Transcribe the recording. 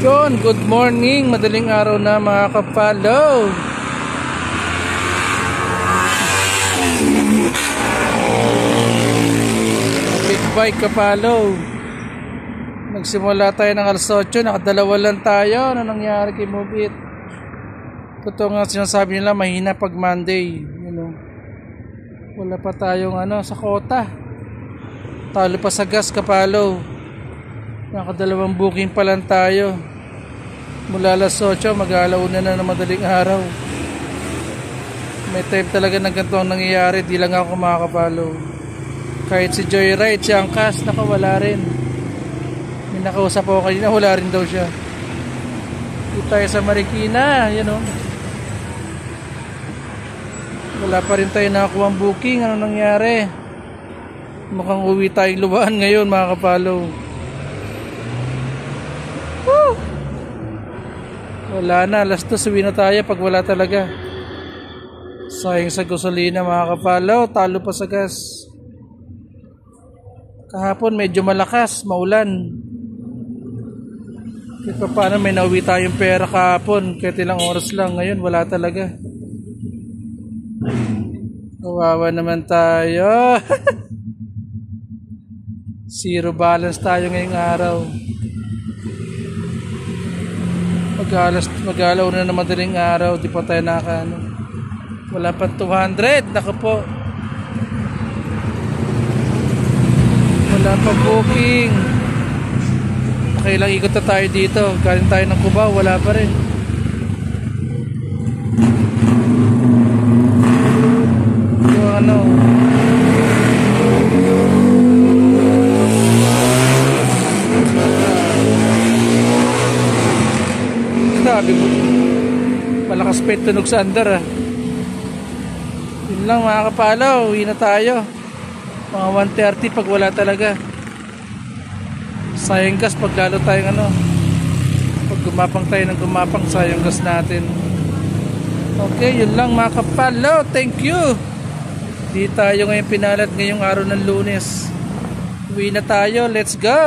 Yun, good morning, madaling araw na mga kapalo. Big bike kapalo. Nagsimula tayo ng alas 8, nakadalawa lang tayo. Ano nangyari kay Move It? Totoo nga sinasabi nila, mahina pag Monday. Wala pa tayong sa kota. Talo pa sa gas kapalo. Nakadalawang booking pa lang tayo. Mula alas 8, mag-alauna na ng madaling araw. May time talaga ng ganito ang nangyayari. Di lang ako makakapalo. Kahit si Joyride, si Angkas, nakawala rin. May nakausap ako kanina, wala rin daw siya. Dito tayo sa Marikina, wala pa rin tayo nakakuha ang booking. Ano nangyari? Mukhang uwi tayong lubahan ngayon mga kapalo. Woo! Wala na, alas 2 uwi na tayo pag wala talaga. Sayang sa gasolina mga kapalo, talo pa sa gas. Kahapon medyo malakas, maulan. Kahit pa paano may nauwi tayong pera kahapon, kahit ilang oras lang. Ngayon wala talaga. Kawawa naman tayo. Zero balance tayo ngayong araw. Mag-alaw na ng madaling araw. Di pa tayo wala pa 200. Naku po. Wala pa booking. Nakailang ikot na tayo dito. Galing tayo ng Cubao. Wala pa rin. Sabi mo, malakas pa yung tunog sa andar. Yun lang mga kapalaw, uwi na tayo. Mga 1:30 pag wala talaga. Sayang gas pag lalo tayong pag gumapang tayo ng gumapang, sayang gas natin. Okay, yun lang mga kapalaw. Thank you. Di tayo ngayon pinalat ngayong araw ng Lunes. Uwi na tayo, let's go.